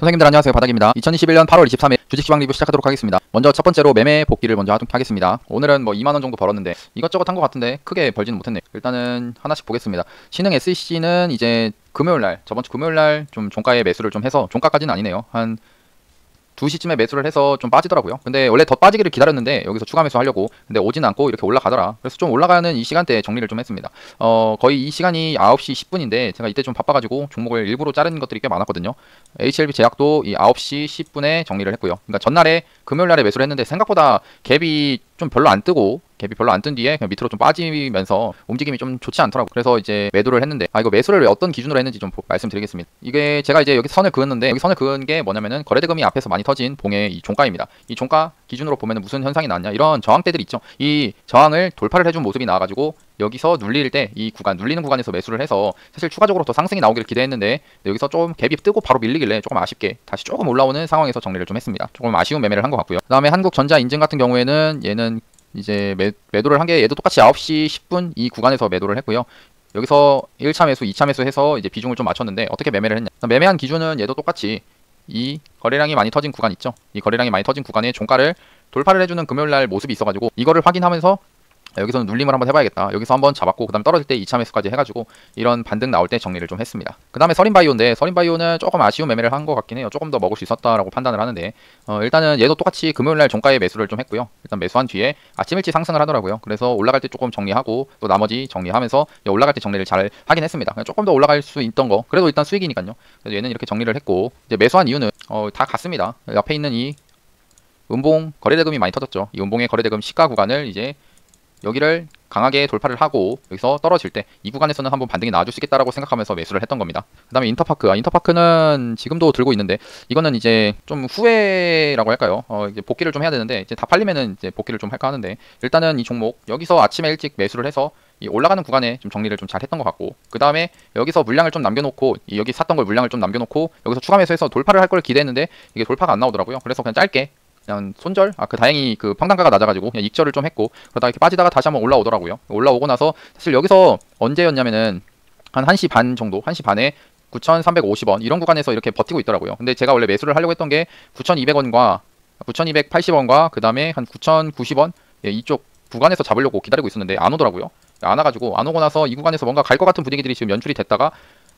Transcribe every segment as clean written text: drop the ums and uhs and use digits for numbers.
선생님들 안녕하세요, 바닥입니다. 2021년 8월 23일 주식시황 리뷰 시작하도록 하겠습니다. 먼저 첫 번째로 매매 복귀를 먼저 하겠습니다. 오늘은 뭐 2만원 정도 벌었는데 이것저것 한 것 같은데 크게 벌지는 못했네요. 일단은 하나씩 보겠습니다. 신흥 SEC는 이제 금요일날, 저번주 금요일날 좀 종가에 매수를 좀 해서, 종가까지는 아니네요, 한 2시쯤에 매수를 해서 좀 빠지더라고요. 근데 원래 더 빠지기를 기다렸는데 여기서 추가 매수 하려고, 근데 오진 않고 이렇게 올라가더라. 그래서 좀 올라가는 이 시간대에 정리를 좀 했습니다. 거의 이 시간이 9시 10분인데 제가 이때 좀 바빠가지고 종목을 일부러 자른 것들이 꽤 많았거든요. HLB 제약도 이 9시 10분에 정리를 했고요. 그러니까 전날에 금요일날에 매수를 했는데 생각보다 갭이 좀 별로 안 뜨고, 갭이 별로 안 뜬 뒤에 그냥 밑으로 좀 빠지면서 움직임이 좀 좋지 않더라고요. 그래서 이제 매도를 했는데, 이거 매수를 왜 어떤 기준으로 했는지 좀 말씀드리겠습니다. 이게 제가 이제 여기 선을 그었는데, 여기 선을 그은 게 뭐냐면은 거래대금이 앞에서 많이 터진 봉의 이 종가입니다. 이 종가 기준으로 보면은 무슨 현상이 나왔냐, 이런 저항대들이 있죠. 이 저항을 돌파를 해준 모습이 나와가지고 여기서 눌릴 때 이 구간, 눌리는 구간에서 매수를 해서 사실 추가적으로 더 상승이 나오기를 기대했는데 여기서 좀 갭이 뜨고 바로 밀리길래 조금 아쉽게 다시 조금 올라오는 상황에서 정리를 좀 했습니다. 조금 아쉬운 매매를 한 것 같고요. 그 다음에 한국전자인증 같은 경우에는 얘는 이제 매도를 한 게, 얘도 똑같이 9시 10분 이 구간에서 매도를 했고요. 여기서 1차 매수, 2차 매수 해서 이제 비중을 좀 맞췄는데 어떻게 매매를 했냐, 매매한 기준은 얘도 똑같이 이 거래량이 많이 터진 구간 있죠. 이 거래량이 많이 터진 구간에 종가를 돌파를 해주는 금요일날 모습이 있어가지고 이거를 확인하면서 여기서는 눌림을 한번 해봐야겠다, 여기서 한번 잡았고 그 다음에 떨어질 때 2차 매수까지 해가지고 이런 반등 나올 때 정리를 좀 했습니다. 그 다음에 서린바이오인데, 서린바이오는 조금 아쉬운 매매를 한 것 같긴 해요. 조금 더 먹을 수 있었다라고 판단을 하는데, 일단은 얘도 똑같이 금요일날 종가에 매수를 좀 했고요. 일단 매수한 뒤에 아침 일찍 상승을 하더라고요. 그래서 올라갈 때 조금 정리하고 또 나머지 정리하면서 올라갈 때 정리를 잘 하긴 했습니다. 조금 더 올라갈 수 있던 거, 그래도 일단 수익이니까요. 그래서 얘는 이렇게 정리를 했고, 이제 매수한 이유는 다 같습니다. 옆에 있는 이 음봉 거래대금이 많이 터졌죠. 이 음봉의 거래대금 시가 구간을 이제 여기를 강하게 돌파를 하고 여기서 떨어질 때 이 구간에서는 한번 반등이 나와줄 수 있겠다라고 생각하면서 매수를 했던 겁니다. 그 다음에 인터파크, 인터파크는 지금도 들고 있는데 이거는 이제 좀 후회라고 할까요? 이제 복귀를 좀 해야 되는데 이제 다 팔리면은 이제 복귀를 좀 할까 하는데, 일단은 이 종목 여기서 아침에 일찍 매수를 해서 이 올라가는 구간에 좀 정리를 좀 잘 했던 것 같고, 그 다음에 여기서 물량을 좀 남겨놓고, 여기 샀던 걸 물량을 좀 남겨놓고 여기서 추가 매수해서 돌파를 할 걸 기대했는데 이게 돌파가 안 나오더라고요. 그래서 그냥 짧게 그냥 손절, 다행히 그 평단가가 낮아가지고 그냥 익절을 좀 했고, 그러다가 이렇게 빠지다가 다시 한번 올라오더라고요. 올라오고 나서 사실 여기서 언제였냐면은 한 1시 반 정도, 1시 반에 9,350원 이런 구간에서 이렇게 버티고 있더라고요. 근데 제가 원래 매수를 하려고 했던 게 9,200원과 9,280원과 그 다음에 한 9,090원 이쪽 구간에서 잡으려고 기다리고 있었는데 안 오더라고요. 안 와가지고, 안 오고 나서 이 구간에서 뭔가 갈 것 같은 분위기들이 지금 연출이 됐다가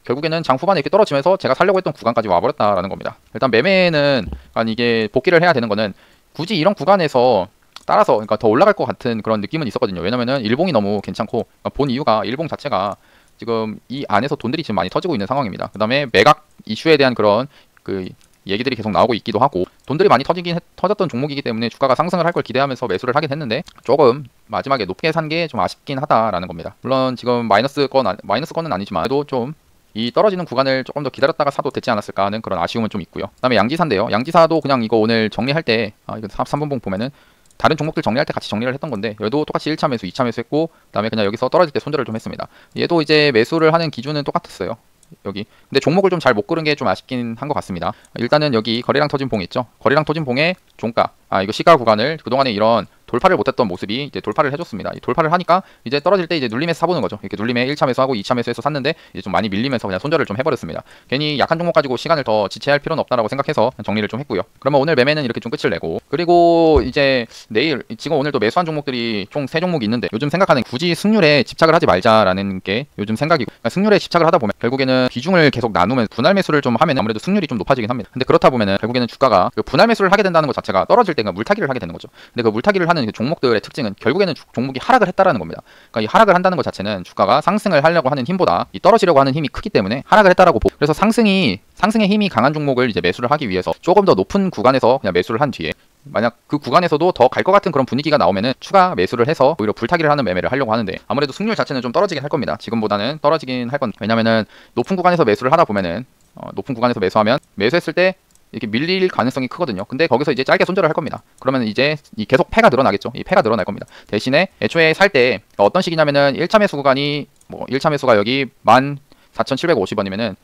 결국에는 장 후반에 이렇게 떨어지면서 제가 살려고 했던 구간까지 와버렸다라는 겁니다. 일단 매매는, 이게 복귀를 해야 되는 거는 굳이 이런 구간에서 따라서, 그러니까 더 올라갈 것 같은 그런 느낌은 있었거든요. 왜냐면은 일봉이 너무 괜찮고, 본 이유가 일봉 자체가 지금 이 안에서 돈들이 지금 많이 터지고 있는 상황입니다. 그 다음에 매각 이슈에 대한 그런 그 얘기들이 계속 나오고 있기도 하고, 돈들이 많이 터졌던 종목이기 때문에 주가가 상승을 할 걸 기대하면서 매수를 하긴 했는데 조금 마지막에 높게 산 게 좀 아쉽긴 하다라는 겁니다. 물론 지금 마이너스건은 아니지만 그래도 좀 이 떨어지는 구간을 조금 더 기다렸다가 사도 되지 않았을까 하는 그런 아쉬움은 좀 있고요. 그 다음에 양지사인데요. 양지사도 그냥 이거 오늘 정리할 때, 이거 3분봉 보면은 다른 종목들 정리할 때 같이 정리를 했던 건데 얘도 똑같이 1차 매수, 2차 매수 했고, 그 다음에 그냥 여기서 떨어질 때 손절을 좀 했습니다. 얘도 이제 매수를 하는 기준은 똑같았어요. 여기. 근데 종목을 좀 잘 못 고른 게 좀 아쉽긴 한 것 같습니다. 일단은 여기 거래량 터진 봉 있죠. 거래량 터진 봉의 종가, 이거 시가 구간을 그동안에 이런 돌파를 못했던 모습이 이제 돌파를 해줬습니다. 이 돌파를 하니까 이제 떨어질 때 이제 눌림에서 사보는 거죠. 이렇게 눌림에 1차 매수하고 2차 매수해서 샀는데 이제 좀 많이 밀리면서 그냥 손절을 좀 해버렸습니다. 괜히 약한 종목 가지고 시간을 더 지체할 필요는 없다라고 생각해서 정리를 좀 했고요. 그러면 오늘 매매는 이렇게 좀 끝을 내고, 그리고 이제 내일, 지금 오늘도 매수한 종목들이 총 3종목이 있는데 요즘 생각하는, 굳이 승률에 집착을 하지 말자라는 게 요즘 생각이고, 그러니까 승률에 집착을 하다 보면 결국에는 비중을 계속 나누면 분할 매수를 좀 하면 아무래도 승률이 좀 높아지긴 합니다. 근데 그렇다 보면은 결국에는 주가가 그 분할 매수를 하게 된다는 것 자체가 떨어질 때 물타기를 하게 되는 거죠. 근데 그 물타기를 하는 그 종목들의 특징은 결국에는 종목이 하락을 했다라는 겁니다. 그러니까 이 하락을 한다는 것 자체는 주가가 상승을 하려고 하는 힘보다 이 떨어지려고 하는 힘이 크기 때문에 하락을 했다라고 보고, 그래서 상승의 힘이 강한 종목을 이제 매수를 하기 위해서 조금 더 높은 구간에서 그냥 매수를 한 뒤에, 만약 그 구간에서도 더 갈 것 같은 그런 분위기가 나오면은 추가 매수를 해서 오히려 불타기를 하는 매매를 하려고 하는데, 아무래도 승률 자체는 좀 떨어지긴 할 겁니다. 지금보다는 떨어지긴 할 건데, 왜냐면은 높은 구간에서 매수를 하다 보면은 높은 구간에서 매수하면 매수했을 때 이렇게 밀릴 가능성이 크거든요. 근데 거기서 이제 짧게 손절을 할 겁니다. 그러면 이제 계속 패가 늘어나겠죠. 이 패가 늘어날 겁니다. 대신에 애초에 살 때 어떤 식이냐면은 1차 매수 구간이 1차 매수가 여기 14,750원이면은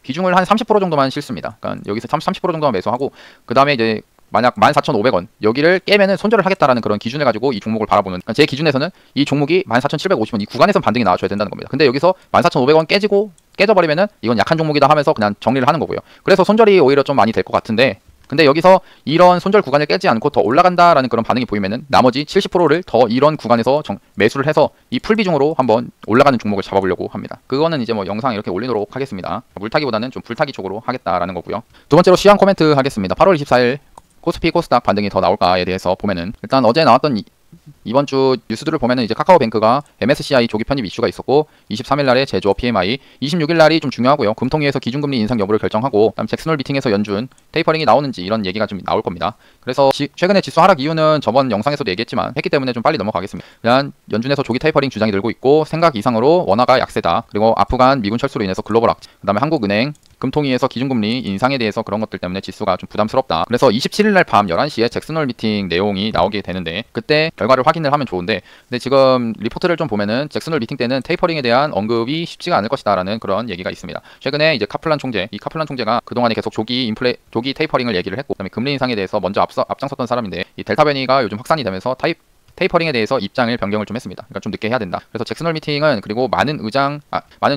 비중을 한 30% 정도만 실습니다. 그러니까 여기서 30% 정도만 매수하고, 그 다음에 이제 만약 14,500원 여기를 깨면은 손절을 하겠다라는 그런 기준을 가지고 이 종목을 바라보는, 제 기준에서는 이 종목이 14,750원 이 구간에서 반등이 나와줘야 된다는 겁니다. 근데 여기서 14,500원 깨지고 깨져버리면은 이건 약한 종목이다 하면서 그냥 정리를 하는 거고요. 그래서 손절이 오히려 좀 많이 될 것 같은데, 근데 여기서 이런 손절 구간을 깨지 않고 더 올라간다라는 그런 반응이 보이면은 나머지 70%를 더 이런 구간에서 매수를 해서 이 풀 비중으로 한번 올라가는 종목을 잡아보려고 합니다. 그거는 이제 뭐 영상 이렇게 올리도록 하겠습니다. 물타기보다는 좀 불타기 쪽으로 하겠다라는 거고요. 두 번째로 시황 코멘트 하겠습니다. 8월 24일 코스피 코스닥 반등이 더 나올까에 대해서 보면은, 일단 어제 나왔던 이번 주 뉴스들을 보면은 이제 카카오뱅크가 MSCI 조기 편입 이슈가 있었고, 23일 날에 제조업 PMI, 26일 날이 좀 중요하고요. 금통위에서 기준금리 인상 여부를 결정하고, 그다음 잭슨홀 미팅에서 연준 테이퍼링이 나오는지 이런 얘기가 좀 나올 겁니다. 그래서 최근에 지수 하락 이유는 저번 영상에서도 얘기했지만 했기 때문에 좀 빨리 넘어가겠습니다. 일단 연준에서 조기 테이퍼링 주장이 늘고 있고, 생각 이상으로 원화가 약세다. 그리고 아프간 미군 철수로 인해서 글로벌 악재, 그다음에 한국은행 금통위에서 기준금리 인상에 대해서 그런 것들 때문에 지수가 좀 부담스럽다. 그래서 27일 날 밤 11시에 잭슨홀 미팅 내용이 나오게 되는데, 그때 결과를 확인을 하면 좋은데, 근데 지금 리포트를 좀 보면은 잭슨홀 미팅 때는 테이퍼링에 대한 언급이 쉽지가 않을 것이다 라는 그런 얘기가 있습니다. 최근에 이제 카플란 총재가 그동안에 계속 조기 테이퍼링을 얘기를 했고, 그다음에 금리 인상에 대해서 먼저 앞장섰던 사람인데, 이 델타 변이가 요즘 확산이 되면서 테이퍼링에 대해서 입장을 변경을 좀 했습니다. 그러니까 좀 늦게 해야 된다. 그래서 잭슨홀 미팅은, 그리고 많은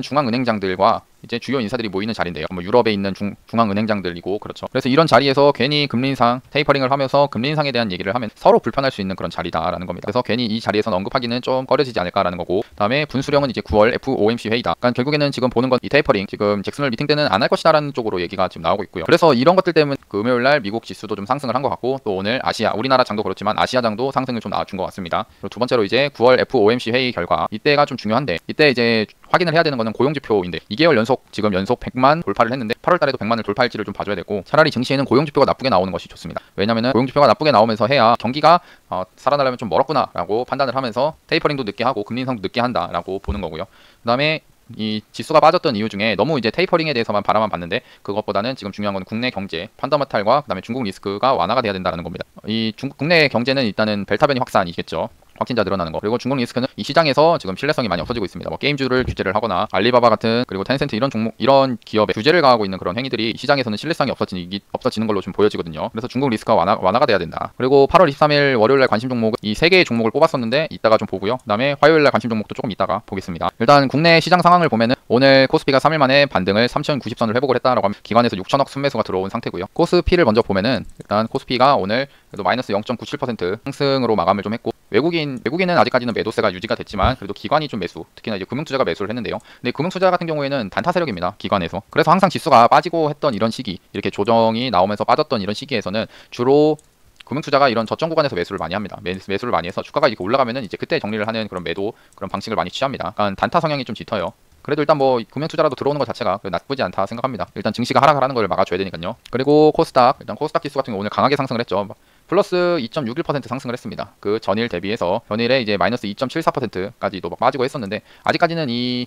중앙은행장들과 이제 주요 인사들이 모이는 자리인데요. 뭐 유럽에 있는 중앙은행장들이고, 그렇죠. 그래서 이런 자리에서 괜히 금리 인상, 테이퍼링을 하면서 금리 인상에 대한 얘기를 하면 서로 불편할 수 있는 그런 자리다라는 겁니다. 그래서 괜히 이 자리에서 언급하기는 좀 꺼려지지 않을까라는 거고, 그다음에 분수령은 이제 9월 FOMC 회의다. 그러니까 결국에는 지금 보는 건 이 테이퍼링, 지금 잭슨홀 미팅 때는 안 할 것이다라는 쪽으로 얘기가 지금 나오고 있고요. 그래서 이런 것들 때문에 그 금요일 날 미국 지수도 좀 상승을 한 것 같고, 또 오늘 우리나라 장도 그렇지만 아시아장도 상승을 좀 나와준 것 같습니다. 그리고 두 번째로 이제 9월 FOMC 회의 결과, 이때가 좀 중요한데, 이때 이제 확인을 해야 되는 거는 고용지표인데, 2개월 지금 연속 100만 돌파를 했는데 8월 달에도 100만을 돌파할지를 좀 봐줘야 되고, 차라리 증시에는 고용지표가 나쁘게 나오는 것이 좋습니다. 왜냐면은 고용지표가 나쁘게 나오면서 해야 경기가 살아나려면 좀 멀었구나 라고 판단을 하면서 테이퍼링도 늦게 하고 금리 인상도 늦게 한다 라고 보는 거고요. 그 다음에 이 지수가 빠졌던 이유 중에 너무 이제 테이퍼링에 대해서만 바라만 봤는데, 그것보다는 지금 중요한 건 국내 경제 펀더멘탈과 그다음에 중국 리스크가 완화가 돼야 된다는 겁니다. 이 국내 경제는 일단은 델타 변이 확산이겠죠. 확진자 늘어나는 거. 그리고 중국 리스크는 이 시장에서 지금 신뢰성이 많이 없어지고 있습니다. 뭐 게임주를 규제를 하거나 알리바바 같은, 그리고 텐센트 이런 기업에 규제를 가하고 있는 그런 행위들이 시장에서는 신뢰성이 없어지는 걸로 좀 보여지거든요. 그래서 중국 리스크가 완화가 돼야 된다. 그리고 8월 23일 월요일날 관심 종목은 이 3개의 종목을 뽑았었는데 이따가 좀 보고요. 그다음에 화요일날 관심 종목도 조금 이따가 보겠습니다. 일단 국내 시장 상황을 보면은 오늘 코스피가 3일 만에 반등을 3090선을 회복을 했다라고 하면 기관에서 6천억 순매수가 들어온 상태고요. 코스피를 먼저 보면은 일단 코스피가 오늘 그래도 마이너스 0.97% 상승으로 마감을 좀 했고, 외국인은 아직까지는 매도세가 유지가 됐지만 그래도 기관이 좀 특히나 이제 금융투자가 매수를 했는데요. 근데 금융투자 같은 경우에는 단타 세력입니다. 기관에서. 그래서 항상 지수가 빠지고 했던 이런 시기, 이렇게 조정이 나오면서 빠졌던 이런 시기에서는 주로 금융투자가 이런 저점 구간에서 매수를 많이 합니다. 매수를 많이 해서 주가가 이렇게 올라가면은 이제 그때 정리를 하는 그런 그런 방식을 많이 취합니다. 그러니까 단타 성향이 좀 짙어요. 그래도 일단 뭐 금융투자라도 들어오는 것 자체가 나쁘지 않다 생각합니다. 일단 증시가 하락을 하는 걸 막아줘야 되니까요. 그리고 일단 코스닥 지수 같은 경우 오늘 강하게 상승을 했죠. 플러스 2.61% 상승을 했습니다. 그 전일 대비해서 전일에 이제 마이너스 2.74%까지도 막 빠지고 했었는데, 아직까지는 이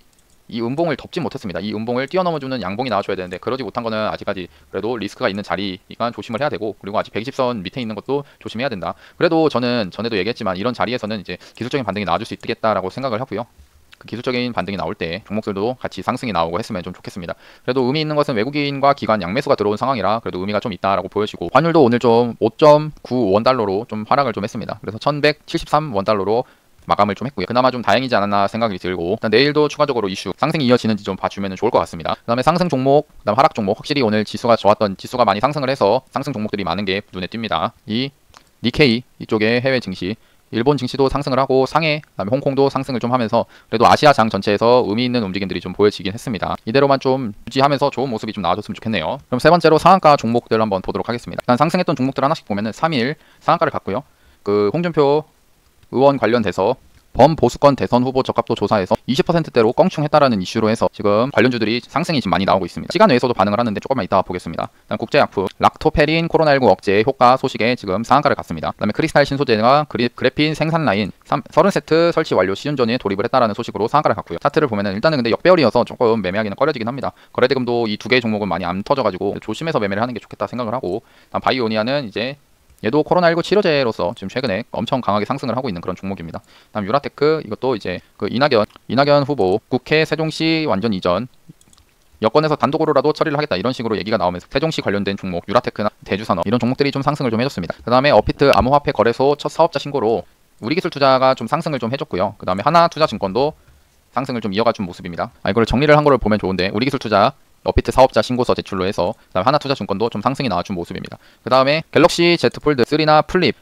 음봉을 덮지 못했습니다. 이 음봉을 뛰어넘어주는 양봉이 나와줘야 되는데, 그러지 못한 거는 아직까지 그래도 리스크가 있는 자리니까 조심을 해야 되고, 그리고 아직 120선 밑에 있는 것도 조심해야 된다. 그래도 저는 전에도 얘기했지만 이런 자리에서는 이제 기술적인 반등이 나와줄 수 있겠다라고 생각을 하고요. 그 기술적인 반등이 나올 때 종목들도 같이 상승이 나오고 했으면 좀 좋겠습니다. 그래도 의미 있는 것은 외국인과 기관 양매수가 들어온 상황이라 그래도 의미가 좀 있다라고 보여지고, 환율도 오늘 좀 5.95원달러로 좀 하락을 좀 했습니다. 그래서 1173원달러로 마감을 좀 했고요. 그나마 좀 다행이지 않았나 생각이 들고, 일단 내일도 추가적으로 이슈 상승이 이어지는지 좀 봐주면 좋을 것 같습니다. 그 다음에 상승 종목, 그 다음 하락 종목, 확실히 오늘 지수가 많이 상승을 해서 상승 종목들이 많은 게 눈에 띕니다. 이 니케이 이쪽에 해외 증시, 일본 증시도 상승을 하고 상해, 그다음에 홍콩도 상승을 좀 하면서 그래도 아시아 장 전체에서 의미 있는 움직임들이 좀 보여지긴 했습니다. 이대로만 좀 유지하면서 좋은 모습이 좀 나와줬으면 좋겠네요. 그럼 세 번째로 상한가 종목들 한번 보도록 하겠습니다. 일단 상승했던 종목들 하나씩 보면은 3일 상한가를 갔고요. 그 홍준표 의원 관련돼서 범보수권 대선 후보 적합도 조사에서 20%대로 껑충했다라는 이슈로 해서 지금 관련주들이 상승이 지금 많이 나오고 있습니다. 시간 외에서도 반응을 하는데 조금만 이따 보겠습니다. 일단 국제약품 락토페린 코로나19 억제 효과 소식에 지금 상한가를 갔습니다. 그다음에 크리스탈 신소재가 그래핀 생산 라인 30세트 설치 완료 시즌 전에 돌입을 했다라는 소식으로 상한가를 갔고요. 차트를 보면은 일단은 근데 역배열이어서 조금 매매하기는 꺼려지긴 합니다. 거래대금도 이 두 개의 종목은 많이 안 터져가지고 조심해서 매매를 하는 게 좋겠다 생각을 하고, 바이오니아는 이제 얘도 코로나19 치료제로서 지금 최근에 엄청 강하게 상승을 하고 있는 그런 종목입니다. 다음 유라테크, 이것도 이제 그 이낙연 후보 국회 세종시 완전 이전 여권에서 단독으로라도 처리를 하겠다 이런 식으로 얘기가 나오면서 세종시 관련된 종목 유라테크나 대주산업 이런 종목들이 좀 상승을 좀 해줬습니다. 그 다음에 어피트 암호화폐 거래소 첫 사업자 신고로 우리기술투자가 좀 상승을 좀 해줬고요. 그 다음에 하나투자증권도 상승을 좀 이어가 준 모습입니다. 이걸 정리를 한 거를 보면 좋은데 우리기술투자 업비트 사업자 신고서 제출로 해서 그다음에 하나투자증권도 좀 상승이 나와준 모습입니다. 그 다음에 갤럭시 Z 폴드 3나 플립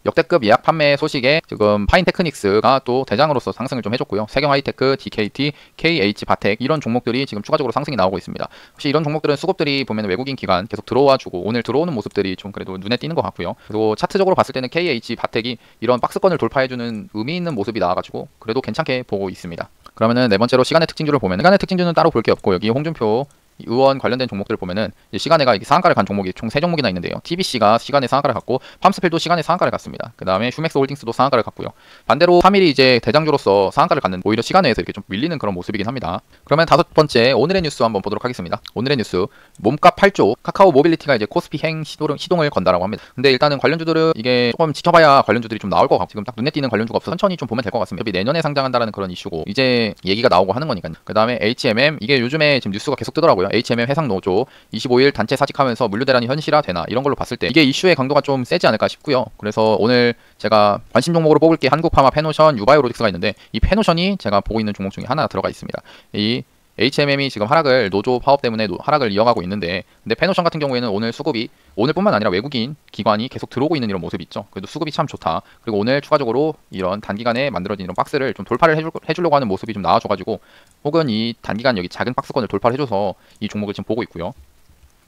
역대급 예약 판매 소식에 지금 파인테크닉스가 또 대장으로서 상승을 좀 해줬고요. 세경하이테크, DKT, KH 바텍 이런 종목들이 지금 추가적으로 상승이 나오고 있습니다. 혹시 이런 종목들은 수급들이 보면 외국인 기관 계속 들어와주고 오늘 들어오는 모습들이 좀 그래도 눈에 띄는 것 같고요. 그리고 차트적으로 봤을 때는 KH 바텍이 이런 박스권을 돌파해주는 의미 있는 모습이 나와가지고 그래도 괜찮게 보고 있습니다. 그러면은 네 번째로 시간의 특징주를 보면 시간의 특징주는 따로 볼 게 없고 여기 홍준표 의원 관련된 종목들을 보면은 시간에가 상한가를 간 종목이 총 3종목이나 있는데요. TBC가 시간에 상한가를 갔고 팜스필도 시간에 상한가를 갔습니다. 그 다음에 휴맥스 홀딩스도 상한가를 갔고요. 반대로 3일이 이제 대장주로서 상한가를 갔는 오히려 시간에서 이렇게 좀 밀리는 그런 모습이긴 합니다. 그러면 다섯 번째 오늘의 뉴스 한번 보도록 하겠습니다. 오늘의 뉴스 몸값 8조 카카오 모빌리티가 이제 코스피 행 시동을 건다라고 합니다. 근데 일단은 관련주들은 이게 조금 지켜봐야 관련주들이 좀 나올 것 같고 지금 딱 눈에 띄는 관련주가 없어서 천천히 좀 보면 될 것 같습니다. 내년에 상장한다라는 그런 이슈고 이제 얘기가 나오고 하는 거니까요. 그 다음에 HMM 이게 요즘에 지금 뉴스가 계속 뜨더라고요. HMM 해상 노조 25일 단체 사직하면서 물류 대란이 현실화되나 이런 걸로 봤을 때 이게 이슈의 강도가 좀 세지 않을까 싶고요. 그래서 오늘 제가 관심 종목으로 뽑을 게 한국파마, 페노션, 유바이오로직스가 있는데 이 페노션이 제가 보고 있는 종목 중에 하나 들어가 있습니다. 이 HMM이 지금 하락을 노조 파업 때문에 하락을 이어가고 있는데 근데 페노션 같은 경우에는 오늘 수급이 오늘뿐만 아니라 외국인 기관이 계속 들어오고 있는 이런 모습이 있죠. 그래도 수급이 참 좋다. 그리고 오늘 추가적으로 이런 단기간에 만들어진 이런 박스를 좀 돌파를 해주려고 하는 모습이 좀 나와줘가지고 혹은 이 단기간 여기 작은 박스권을 돌파를 해줘서 이 종목을 지금 보고 있고요.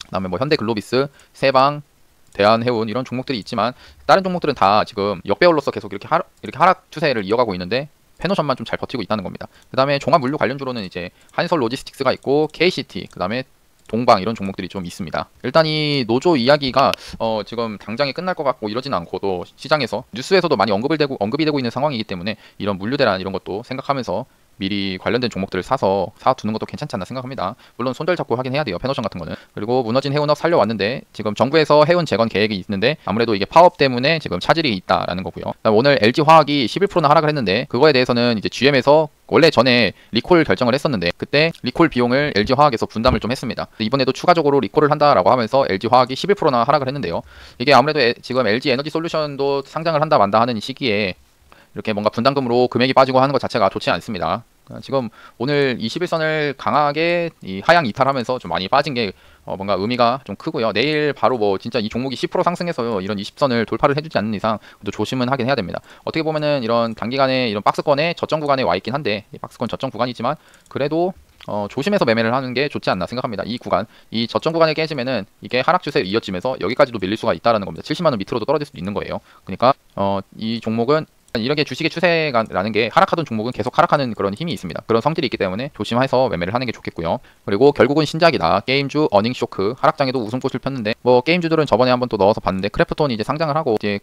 그다음에 뭐 현대글로비스, 세방, 대한해운 이런 종목들이 있지만 다른 종목들은 다 지금 역배열로서 계속 이렇게 하락 추세를 이어가고 있는데 페노션만 좀 잘 버티고 있다는 겁니다. 그 다음에 종합물류 관련주로는 이제 한솔 로지스틱스가 있고 KCT, 그 다음에 동방 이런 종목들이 좀 있습니다. 일단 이 노조 이야기가 지금 당장에 끝날 것 같고 이러진 않고도 시장에서 뉴스에서도 많이 언급이 되고 있는 상황이기 때문에 이런 물류 대란 이런 것도 생각하면서 미리 관련된 종목들을 사두는 것도 괜찮지 않나 생각합니다. 물론 손절 잡고 하긴 해야 돼요. 페노션 같은 거는. 그리고 무너진 해운업 살려왔는데 지금 정부에서 해운 재건 계획이 있는데 아무래도 이게 파업 때문에 지금 차질이 있다라는 거고요. 오늘 LG화학이 11%나 하락을 했는데 그거에 대해서는 이제 GM에서 원래 전에 리콜 결정을 했었는데 그때 리콜 비용을 LG화학에서 분담을 좀 했습니다. 이번에도 추가적으로 리콜을 한다라고 하면서 LG화학이 11%나 하락을 했는데요. 이게 아무래도 지금 LG에너지솔루션도 상장을 한다 만다 하는 시기에 이렇게 뭔가 분담금으로 금액이 빠지고 하는 것 자체가 좋지 않습니다. 지금 오늘 21선을 강하게 하향 이탈하면서 좀 많이 빠진 게 뭔가 의미가 좀 크고요. 내일 바로 뭐 진짜 이 종목이 10% 상승해서 이런 20선을 돌파를 해주지 않는 이상 또 조심은 하긴 해야 됩니다. 어떻게 보면은 이런 단기간에 이런 박스권에 저점 구간에 와 있긴 한데 이 박스권 저점 구간이지만 그래도 조심해서 매매를 하는 게 좋지 않나 생각합니다. 이 구간, 이 저점 구간에 깨지면은 이게 하락 추세에 이어지면서 여기까지도 밀릴 수가 있다라는 겁니다. 70만원 밑으로도 떨어질 수도 있는 거예요. 그러니까 이 종목은 이렇게 주식의 추세라는 게 하락하던 종목은 계속 하락하는 그런 힘이 있습니다. 그런 성질이 있기 때문에 조심해서 매매를 하는 게 좋겠고요. 그리고 결국은 신작이다. 게임주 어닝 쇼크 하락장에도 웃음꽃을 폈는데 뭐 게임주들은 저번에 한번 또 넣어서 봤는데 크래프톤이 이제 상장을 하고 이제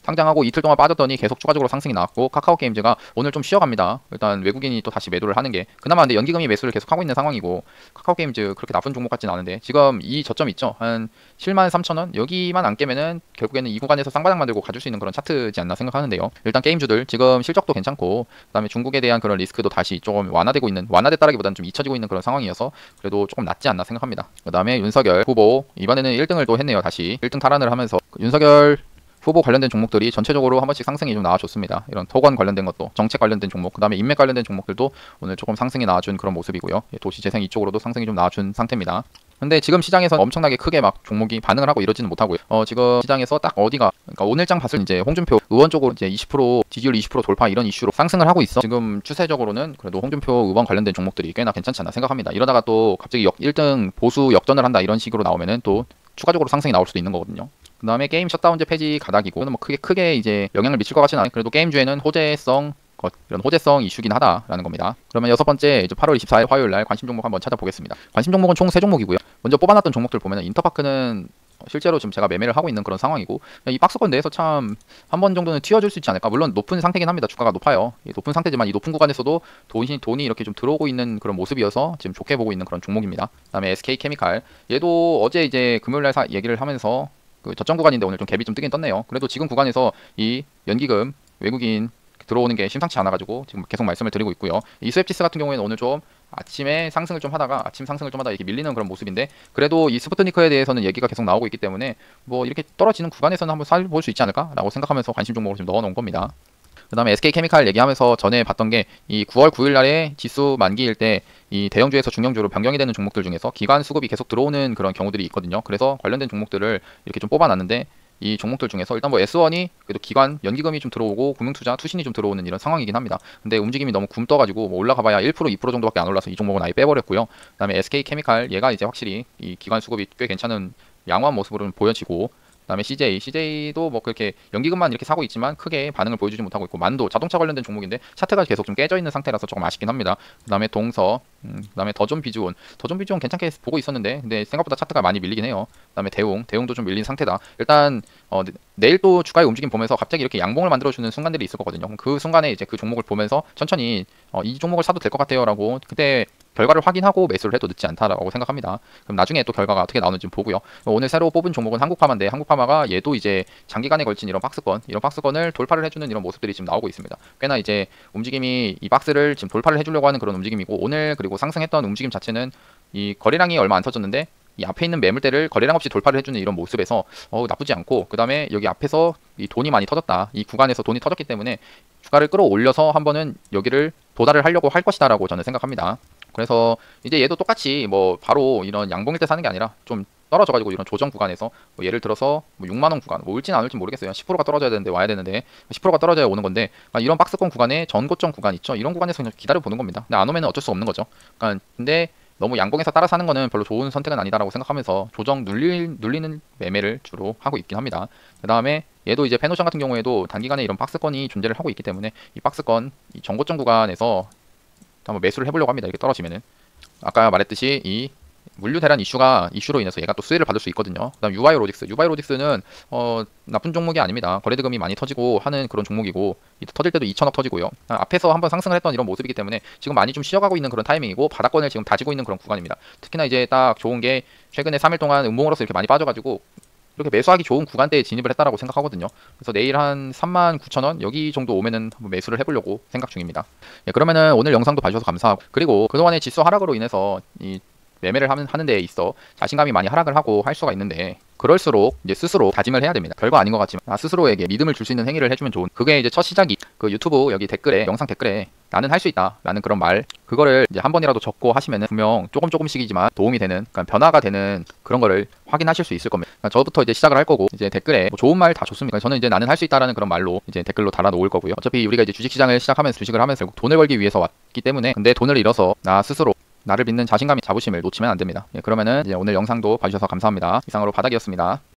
상장하고 이틀 동안 빠졌더니 계속 추가적으로 상승이 나왔고 카카오게임즈가 오늘 좀 쉬어갑니다. 일단 외국인이 또 다시 매도를 하는 게 그나마 근데 연기금이 매수를 계속 하고 있는 상황이고 카카오게임즈 그렇게 나쁜 종목 같지는 않은데 지금 이 저점 있죠? 한 73,000원 여기만 안 깨면은 결국에는 이 구간에서 쌍바닥 만들고 가줄 수 있는 그런 차트지 않나 생각하는데요. 일단 게임주들 지금 실적도 괜찮고 그다음에 중국에 대한 그런 리스크도 다시 조금 완화됐다라기보다는 좀 잊혀지고 있는 그런 상황이어서 그래도 조금 낫지 않나 생각합니다. 그다음에 윤석열 후보 이번에는 1등을 또 했네요. 다시 1등 탈환을 하면서 윤석열 후보 관련된 종목들이 전체적으로 한 번씩 상승이 좀 나와줬습니다. 이런 토건 관련된 것도 정책 관련된 종목, 그 다음에 인맥 관련된 종목들도 오늘 조금 상승이 나와준 그런 모습이고요. 도시재생 이쪽으로도 상승이 좀 나와준 상태입니다. 근데 지금 시장에서 엄청나게 크게 막 종목이 반응을 하고 이러지는 못하고요. 지금 시장에서 딱 어디가 그러니까 오늘장 봤을 때 이제 홍준표 의원 쪽으로 이제 20% 지지율 20% 돌파 이런 이슈로 상승을 하고 있어. 지금 추세적으로는 그래도 홍준표 의원 관련된 종목들이 꽤나 괜찮지 않나 생각합니다. 이러다가 또 갑자기 1등 보수 역전을 한다 이런 식으로 나오면은 또 추가적으로 상승이 나올 수도 있는 거거든요. 그 다음에 게임 셧다운제 폐지 가닥이고 뭐 크게 이제 영향을 미칠 것 같지는 않아요. 그래도 게임주에는 이런 호재성 이슈긴 하다라는 겁니다. 그러면 여섯 번째 이제 8월 24일 화요일 날 관심 종목 한번 찾아보겠습니다. 관심 종목은 총 3종목이고요. 먼저 뽑아놨던 종목들 보면 인터파크는 실제로 지금 제가 매매를 하고 있는 그런 상황이고 이 박스권 내에서 참 한 번 정도는 튀어줄 수 있지 않을까. 물론 높은 상태긴 합니다. 주가가 높아요. 높은 상태지만 이 높은 구간에서도 돈이 이렇게 좀 들어오고 있는 그런 모습이어서 지금 좋게 보고 있는 그런 종목입니다. 그 다음에 SK케미칼 얘도 어제 이제 금요일날 얘기를 하면서 그 저점 구간인데 오늘 좀 갭이 좀 뜨긴 떴네요. 그래도 지금 구간에서 이 연기금 외국인 들어오는 게 심상치 않아가지고 지금 계속 말씀을 드리고 있고요. 이 스웹지스 같은 경우에는 오늘 좀 아침 상승을 좀 하다가 이렇게 밀리는 그런 모습인데 그래도 이 스푸트니크에 대해서는 얘기가 계속 나오고 있기 때문에 뭐 이렇게 떨어지는 구간에서는 한번 살볼 수 있지 않을까라고 생각하면서 관심 종목으로 좀 넣어놓은 겁니다. 그 다음에 SK케미칼 얘기하면서 전에 봤던 게 이 9월 9일 날에 지수 만기일 때 이 대형주에서 중형주로 변경이 되는 종목들 중에서 기관 수급이 계속 들어오는 그런 경우들이 있거든요. 그래서 관련된 종목들을 이렇게 좀 뽑아놨는데 이 종목들 중에서 일단 뭐 S1이 그래도 기관 연기금이 좀 들어오고 금융투자 투신이 좀 들어오는 이런 상황이긴 합니다. 근데 움직임이 너무 굼떠가지고 뭐 올라가봐야 1% 2% 정도밖에 안 올라서 이 종목은 아예 빼버렸고요. 그다음에 SK케미칼 얘가 이제 확실히 이 기관 수급이 꽤 괜찮은 양호한 모습으로 보여지고, 그다음에 CJ도 뭐 그렇게 연기금만 이렇게 사고 있지만 크게 반응을 보여주지 못하고 있고, 만도 자동차 관련된 종목인데 차트가 계속 좀 깨져 있는 상태라서 조금 아쉽긴 합니다. 그다음에 동서, 그다음에 더존 비주온 괜찮게 보고 있었는데 근데 생각보다 차트가 많이 밀리긴 해요. 그다음에 대웅도 좀 밀린 상태다. 일단 내일 또 주가의 움직임 보면서 갑자기 이렇게 양봉을 만들어주는 순간들이 있을 거거든요. 그 순간에 이제 그 종목을 보면서 천천히 이 종목을 사도 될 것 같아요라고 그때 결과를 확인하고 매수를 해도 늦지 않다라고 생각합니다. 그럼 나중에 또 결과가 어떻게 나오는지 좀 보고요. 오늘 새로 뽑은 종목은 한국파마인데, 한국파마가 얘도 이제 장기간에 걸친 이런 박스권을 돌파를 해주는 이런 모습들이 지금 나오고 있습니다. 꽤나 이제 움직임이 이 박스를 지금 돌파를 해주려고 하는 그런 움직임이고, 오늘 그리고 상승했던 움직임 자체는 이 거래량이 얼마 안 터졌는데 이 앞에 있는 매물대를 거래량 없이 돌파를 해주는 이런 모습에서 나쁘지 않고, 그 다음에 여기 앞에서 이 돈이 많이 터졌다, 이 구간에서 돈이 터졌기 때문에 주가를 끌어올려서 한번은 여기를 도달을 하려고 할 것이다 라고 저는 생각합니다. 그래서 이제 얘도 똑같이 뭐 바로 이런 양봉일 때 사는 게 아니라 좀 떨어져가지고 이런 조정 구간에서 뭐 예를 들어서 뭐 6만원 구간, 뭐 올지는 안 올지 모르겠어요. 10%가 떨어져야 되는데 와야 되는데 10%가 떨어져야 오는 건데, 그러니까 이런 박스권 구간에 전고점 구간 있죠. 이런 구간에서 그냥 기다려 보는 겁니다. 근데 안 오면 어쩔 수 없는 거죠. 그러니까 근데 너무 양봉에서 따라 사는 거는 별로 좋은 선택은 아니다라고 생각하면서 조정 눌리는 매매를 주로 하고 있긴 합니다. 그 다음에 얘도 이제 페노션 같은 경우에도 단기간에 이런 박스권이 존재를 하고 있기 때문에 이 박스권, 이 전고점 구간에서 한번 매수를 해보려고 합니다. 이렇게 떨어지면은 아까 말했듯이 이 물류 대란 이슈로 인해서 얘가 또 수혜를 받을 수 있거든요. 그다음 유바이오로직스는 나쁜 종목이 아닙니다. 거래대금이 많이 터지고 하는 그런 종목이고, 터질 때도 2천억 터지고요. 앞에서 한번 상승을 했던 이런 모습이기 때문에 지금 많이 좀 쉬어가고 있는 그런 타이밍이고, 바닥권을 지금 다지고 있는 그런 구간입니다. 특히나 이제 딱 좋은 게 최근에 3일 동안 음봉으로서 이렇게 많이 빠져가지고 이렇게 매수하기 좋은 구간대에 진입을 했다라고 생각하거든요. 그래서 내일 한 39,000원 여기 정도 오면은 한번 매수를 해보려고 생각 중입니다. 예, 그러면은 오늘 영상도 봐주셔서 감사하고, 그리고 그동안의 지수 하락으로 인해서 이 매매를 하는 데 있어 자신감이 많이 하락을 하고 할 수가 있는데, 그럴수록 이제 스스로 다짐을 해야 됩니다. 별거 아닌 것 같지만 스스로에게 믿음을 줄 수 있는 행위를 해주면 좋은, 그게 이제 첫 시작이 그 유튜브 여기 영상 댓글에 나는 할 수 있다 라는 그런 말, 그거를 이제 한 번이라도 적고 하시면은 분명 조금씩이지만 도움이 되는, 그러니까 변화가 되는 그런 거를 확인하실 수 있을 겁니다. 그러니까 저부터 이제 시작을 할 거고, 이제 댓글에 뭐 좋은 말 다 좋습니다. 저는 이제 나는 할 수 있다라는 그런 말로 이제 댓글로 달아 놓을 거고요. 어차피 우리가 이제 주식시장을 시작하면서 주식을 하면서 결국 돈을 벌기 위해서 왔기 때문에, 근데 돈을 잃어서 나 스스로 나를 믿는 자신감이 자부심을 놓치면 안 됩니다. 예, 그러면은 이제 오늘 영상도 봐주셔서 감사합니다. 이상으로 바닥이었습니다.